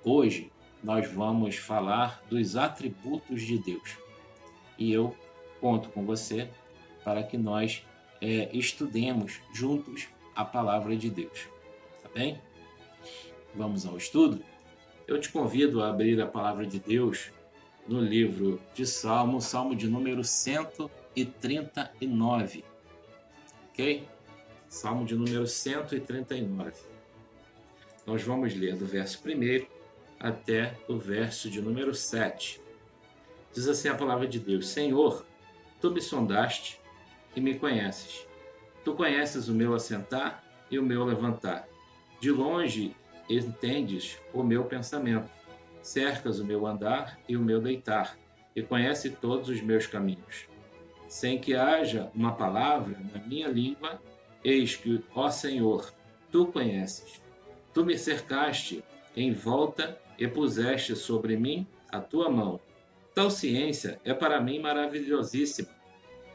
Hoje nós vamos falar dos atributos de Deus. E eu conto com você para que nós estudemos juntos a palavra de Deus. Tá bem? Vamos ao estudo? Eu te convido a abrir a palavra de Deus no livro de Salmo, Salmo de número 139. Ok? Salmo de número 139. Nós vamos ler do verso 1 até o verso de número 7. Diz assim a palavra de Deus: Senhor, tu me sondaste e me conheces. Tu conheces o meu assentar e o meu levantar. De longe entendes o meu pensamento. Cercas o meu andar e o meu deitar, e conhece todos os meus caminhos. Sem que haja uma palavra na minha língua, eis que, ó Senhor, tu conheces. Tu me cercaste em volta e puseste sobre mim a tua mão. Tal ciência é para mim maravilhosíssima,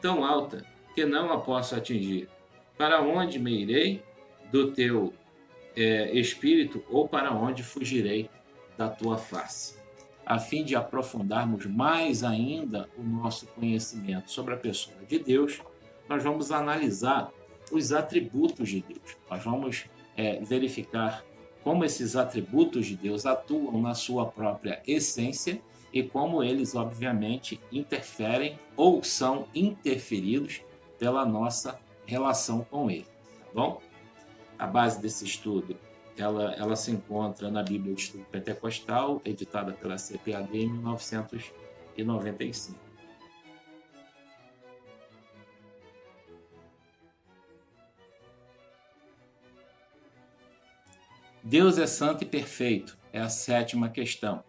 tão alta que não a posso atingir. Para onde me irei do teu espírito, ou para onde fugirei da tua face? A fim de aprofundarmos mais ainda o nosso conhecimento sobre a pessoa de Deus, nós vamos analisar os atributos de Deus. Nós vamos verificar como esses atributos de Deus atuam na sua própria essência e como eles, obviamente, interferem ou são interferidos pela nossa relação com ele. Tá bom? A base desse estudo ela se encontra na Bíblia de Estudo Pentecostal, editada pela CPAD em 1995. Deus é santo e perfeito, é a sétima questão.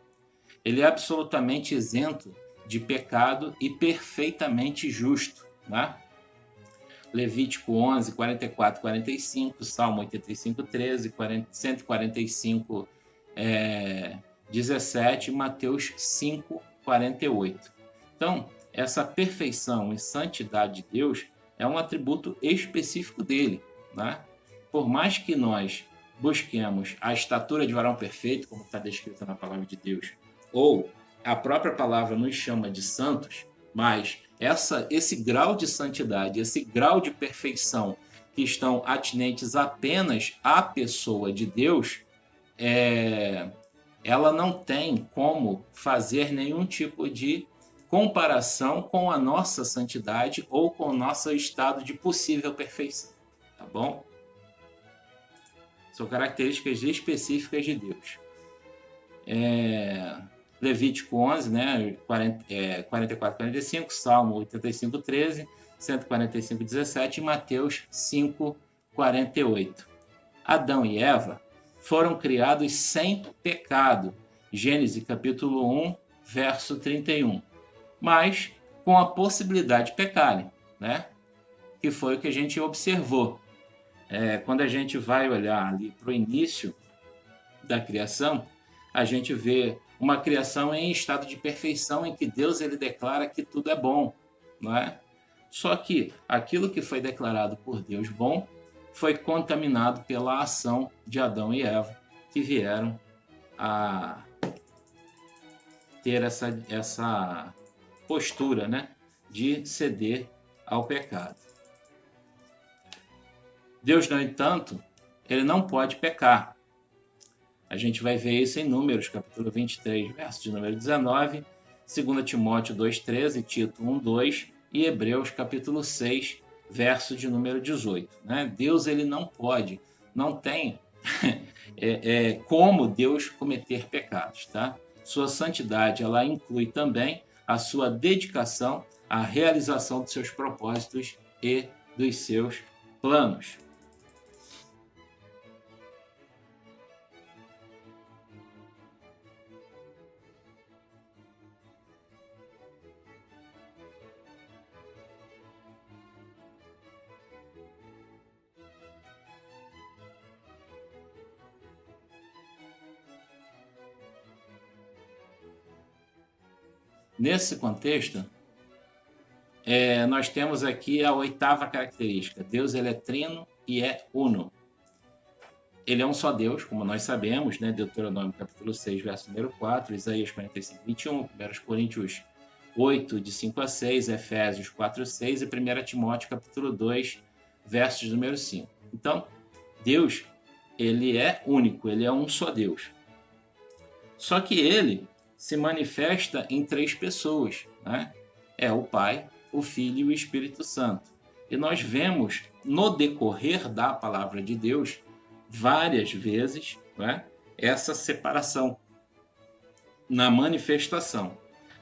Ele é absolutamente isento de pecado e perfeitamente justo, né? Levítico 11, 44, 45, Salmo 85, 13, 145, 17, Mateus 5, 48. Então, essa perfeição e santidade de Deus é um atributo específico dele, né? Por mais que nós busquemos a estatura de varão perfeito, como está descrito na palavra de Deus, ou a própria palavra nos chama de santos, mas esse grau de santidade, esse grau de perfeição que estão atinentes apenas à pessoa de Deus, ela não tem como fazer nenhum tipo de comparação com a nossa santidade ou com o nosso estado de possível perfeição, tá bom? São características específicas de Deus. Levítico 11, né, 44, 45, Salmo 85, 13, 145, 17 e Mateus 5, 48. Adão e Eva foram criados sem pecado, Gênesis capítulo 1, verso 31, mas com a possibilidade de pecarem, né? Que foi o que a gente observou. Quando a gente vai olhar ali para o início da criação, a gente vê uma criação em estado de perfeição, em que Deus ele declara que tudo é bom, não é? Só que aquilo que foi declarado por Deus bom foi contaminado pela ação de Adão e Eva, que vieram a ter essa postura, né, de ceder ao pecado. Deus, no entanto, ele não pode pecar. A gente vai ver isso em Números, capítulo 23, verso de número 19, 2 Timóteo 2,13, Tito 1,2 e Hebreus, capítulo 6, verso de número 18. Né? Deus ele não pode, não tem como Deus cometer pecados. Tá? Sua santidade ela inclui também a sua dedicação à realização dos seus propósitos e dos seus planos. Nesse contexto, nós temos aqui a oitava característica. Deus ele é trino e é uno. ele é um só Deus, como nós sabemos, né? Deuteronômio capítulo 6, verso número 4, Isaías 45, 21, 1 Coríntios 8, de 5 a 6, Efésios 4, 6 e 1 Timóteo capítulo 2, versos número 5. Então, Deus, ele é único, ele é um só Deus. Só que ele se manifesta em três pessoas, né? É o Pai, o Filho e o Espírito Santo. E nós vemos no decorrer da palavra de Deus várias vezes, né, essa separação na manifestação.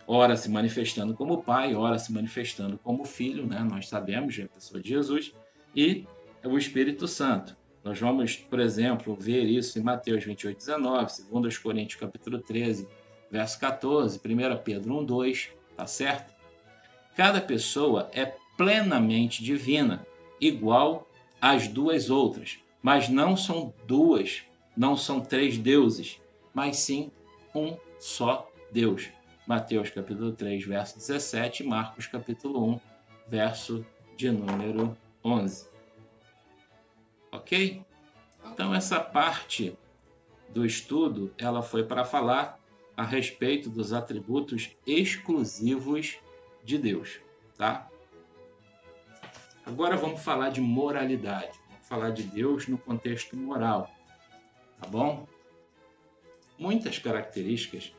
Ora se manifestando como Pai, ora se manifestando como Filho, né? Nós sabemos, é a pessoa de Jesus, e o Espírito Santo. Nós vamos, por exemplo, ver isso em Mateus 28, 19, 2 Coríntios capítulo 13, verso 14, 1 Pedro 1, 2, tá certo? Cada pessoa é plenamente divina, igual às duas outras, mas não são duas, não são três deuses, mas sim um só Deus. Mateus capítulo 3, verso 17, Marcos capítulo 1, verso de número 11. Ok? Então essa parte do estudo, ela foi para falar a respeito dos atributos exclusivos de Deus, tá? Agora vamos falar de moralidade, vamos falar de Deus no contexto moral, tá bom? Muitas características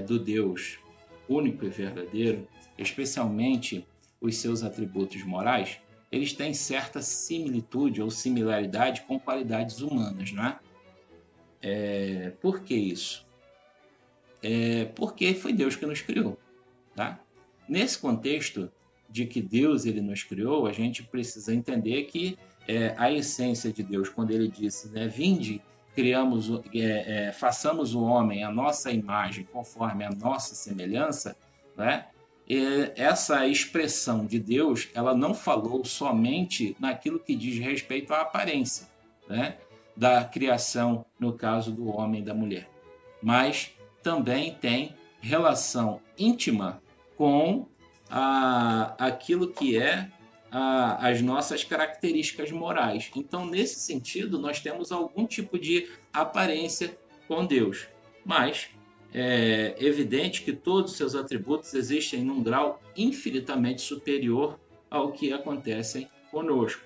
do Deus único e verdadeiro, especialmente os seus atributos morais, eles têm certa similitude ou similaridade com qualidades humanas, não é? Por que isso? Porque foi Deus que nos criou, tá? Nesse contexto de que Deus ele nos criou, a gente precisa entender que a essência de Deus, quando ele disse, né, vinde, façamos o homem a nossa imagem, conforme a nossa semelhança, né? Essa expressão de Deus, ela não falou somente naquilo que diz respeito à aparência, né, da criação, no caso do homem e da mulher, mas também tem relação íntima com aquilo que as nossas características morais. Então, nesse sentido, nós temos algum tipo de aparência com Deus, mas é evidente que todos os seus atributos existem num grau infinitamente superior ao que acontecem conosco.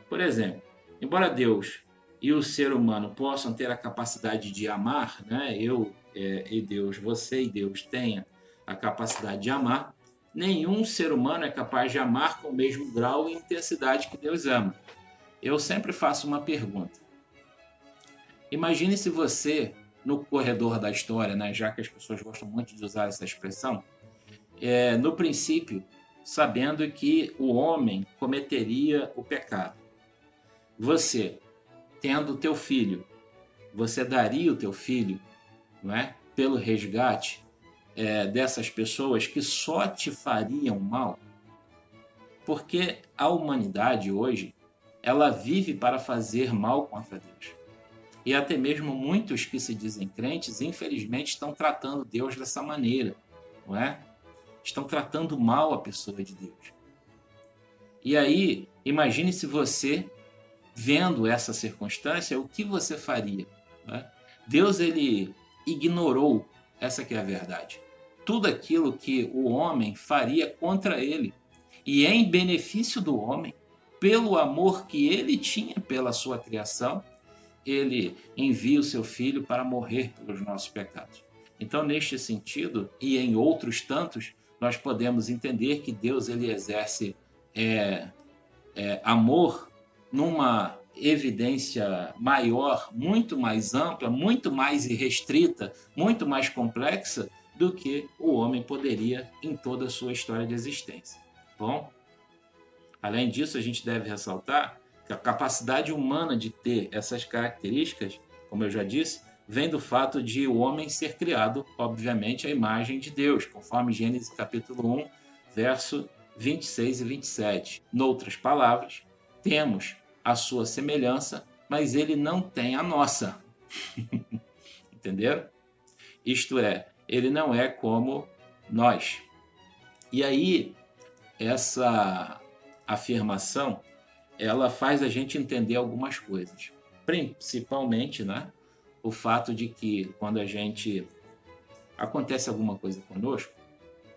Por exemplo, embora Deus e o ser humano possam ter a capacidade de amar, né? Eu e Deus, você e Deus tenha a capacidade de amar, nenhum ser humano é capaz de amar com o mesmo grau e intensidade que Deus ama. Eu sempre faço uma pergunta. Imagine se você, no corredor da história, né, já que as pessoas gostam muito de usar essa expressão, no princípio, sabendo que o homem cometeria o pecado. Você, tendo o teu filho, você daria o teu filho, não é, pelo resgate dessas pessoas que só te fariam mal? Porque a humanidade hoje, ela vive para fazer mal contra Deus. E até mesmo muitos que se dizem crentes, infelizmente, estão tratando Deus dessa maneira, não é? Estão tratando mal a pessoa de Deus. E aí, imagine se você, vendo essa circunstância, o que você faria? Não é? Deus, ele ignorou, essa que é a verdade, tudo aquilo que o homem faria contra ele. E em benefício do homem, pelo amor que ele tinha pela sua criação, ele envia o seu filho para morrer pelos nossos pecados. Então, neste sentido, e em outros tantos, nós podemos entender que Deus ele exerce amor numa evidência maior, muito mais ampla, muito mais irrestrita, muito mais complexa do que o homem poderia em toda a sua história de existência. Bom, além disso, a gente deve ressaltar que a capacidade humana de ter essas características, como eu já disse, vem do fato de o homem ser criado, obviamente, à imagem de Deus, conforme Gênesis capítulo 1, verso 26 e 27. Noutras palavras, temos a sua semelhança, mas ele não tem a nossa. Entenderam? Isto é, ele não é como nós. E aí, essa afirmação, ela faz a gente entender algumas coisas. principalmente, né, o fato de que quando acontece alguma coisa conosco,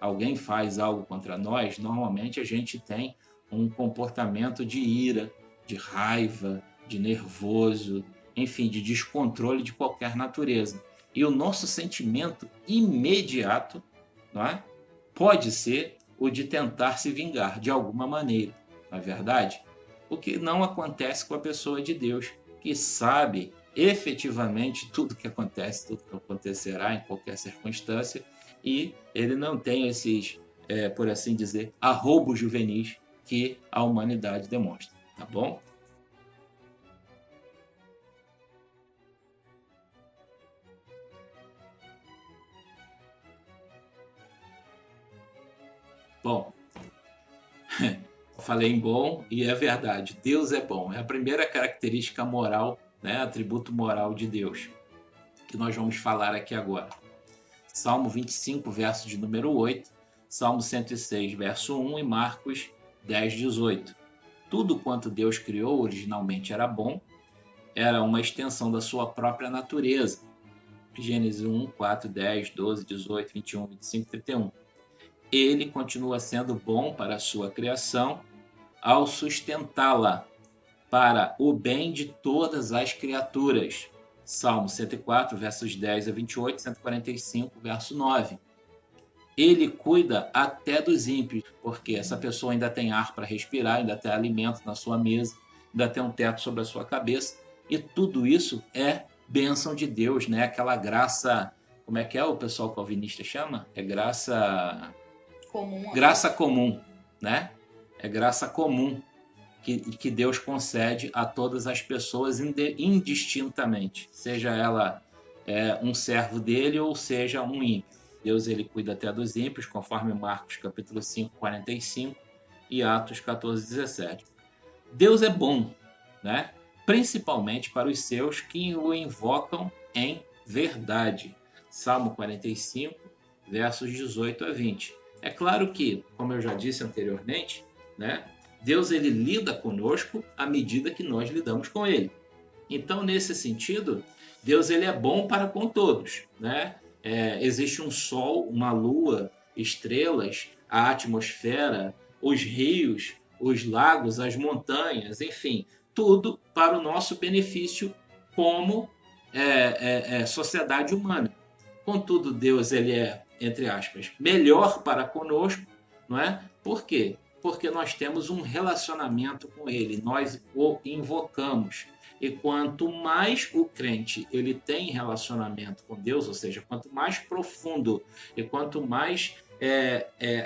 alguém faz algo contra nós, normalmente a gente tem um comportamento de ira, de raiva, de nervoso, enfim, de descontrole de qualquer natureza. E o nosso sentimento imediato, não é? Pode ser o de tentar se vingar de alguma maneira, não é verdade? O que não acontece com a pessoa de Deus, que sabe efetivamente tudo que acontece, tudo que acontecerá em qualquer circunstância, e ele não tem esses, por assim dizer, arroubos juvenis que a humanidade demonstra, tá bom? Bom, falei em bom e é verdade, Deus é bom, é a primeira característica moral, né, atributo moral de Deus, que nós vamos falar aqui agora. Salmo 25, verso de número 8, Salmo 106, verso 1 e Marcos 10, 18. Tudo quanto Deus criou originalmente era bom, era uma extensão da sua própria natureza. Gênesis 1, 4, 10, 12, 18, 21, 25, 31. Ele continua sendo bom para a sua criação ao sustentá-la para o bem de todas as criaturas. Salmo 104, versos 10 a 28, 145, verso 9. Ele cuida até dos ímpios, porque essa pessoa ainda tem ar para respirar, ainda tem alimento na sua mesa, ainda tem um teto sobre a sua cabeça, e tudo isso é bênção de Deus, né? Aquela graça, como é que é o pessoal calvinista chama? É graça Comum. Graça comum, né? É graça comum que Deus concede a todas as pessoas indistintamente, seja ela um servo dele ou seja um ímpio. Deus ele cuida até dos ímpios, conforme Marcos capítulo 5, 45 e Atos 14, 17. Deus é bom, né? Principalmente para os seus que o invocam em verdade. Salmo 45, versos 18 a 20. É claro que, como eu já disse anteriormente, né, Deus ele lida conosco à medida que nós lidamos com ele. Então, nesse sentido, Deus ele é bom para com todos, né? Existe um sol, uma lua, estrelas, a atmosfera, os rios, os lagos, as montanhas, enfim, tudo para o nosso benefício como sociedade humana. Contudo, Deus ele é, entre aspas, melhor para conosco, não é? Por quê? Porque nós temos um relacionamento com ele, nós o invocamos. E quanto mais o crente ele tem relacionamento com Deus, ou seja, quanto mais profundo e quanto mais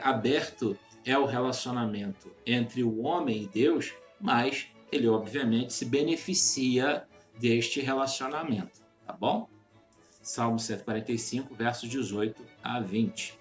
aberto é o relacionamento entre o homem e Deus, mais ele obviamente se beneficia deste relacionamento, tá bom? Salmo 145, versos 18 a 20.